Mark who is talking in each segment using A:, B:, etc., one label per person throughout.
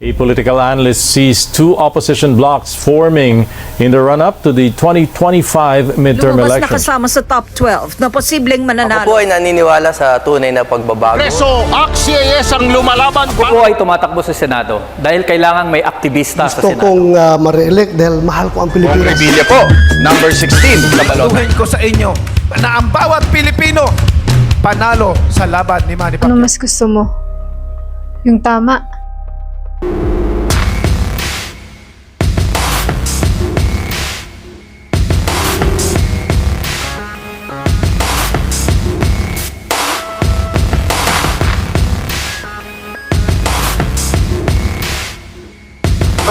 A: A political analyst sees two opposition blocs forming in the run-up to the 2025 midterm
B: Lumabas na
A: elections.
B: kasama sa top 12 na posibleng
C: Ako po
B: mananalo.
C: ay naniniwala sa tunay na pagbabago.
D: Preso AXIS ang lumalaban.
E: Ako po ay tumatakbo sa Senado dahil kailangan may aktivista sa
F: Gusto
E: Senado.
F: kong ma-re-elect dahil mahal ko ang Pilipinas.
D: Revilla po, number 16, Kabalota.
G: Tuhin ko sa inyo na ang bawat Pilipino panalo sa laban ni Manny
H: Ano
G: Pacquiao.
H: mas gusto mo? Yung tama?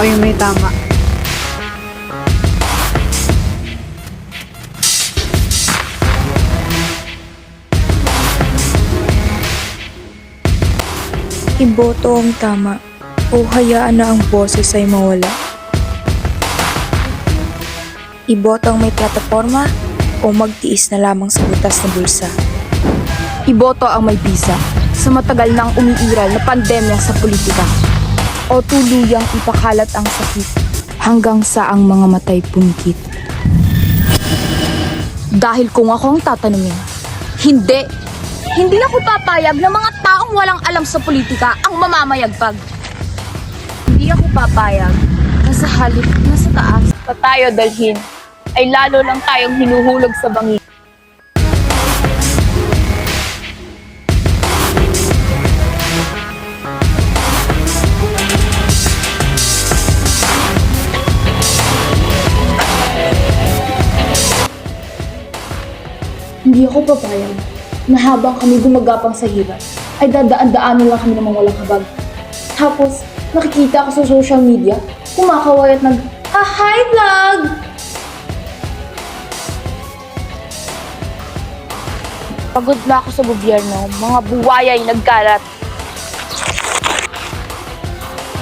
H: O yung may tama?
I: Iboto ang tama o hayaan na ang boses ay mawala. Iboto ang may plataforma o magtiis na lamang sa butas na bulsa. Iboto ang may bisa sa matagal nang umiiral na pandemya sa politika o tuluyang ipakalat ang sakit hanggang sa ang mga matay pungkit. Dahil kung ako ang tatanungin, Hindi ako papayag na mga taong walang alam sa politika ang mamamayagpag. Hindi ako papayag na sa halip na sa taas pa tayo dalhin ay lalo lang tayong hinuhulog sa bangin. Hindi ako papayag na habang kami gumagapang sa hirap, ay dadaan-daanan lang kami namang walang habag. Tapos, nakikita ako sa social media, kumakaway at hi vlog! Pagod na ako sa gobyerno, mga buwaya ay nagkalat.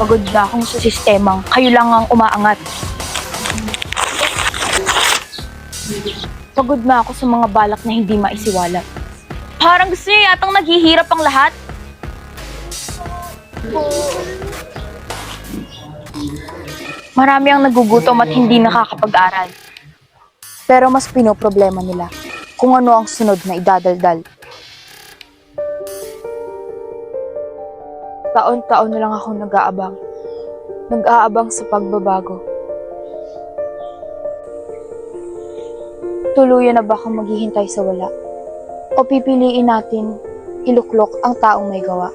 I: Pagod na akong sa sistemang kayo lang ang umaangat. Pagod na ako sa mga balak na hindi maisiwalat. Parang gusto niya yatang naghihirap ang lahat. Marami ang nagugutom at hindi nakakapag-aral. Pero mas pinoproblema nila kung ano ang sunod na idadaldal. Taon-taon na lang ako nag-aabang. Nag-aabang sa pagbabago. Tuluyan na ba akong maghihintay sa wala? O pipiliin natin iluklok ang taong may gawa?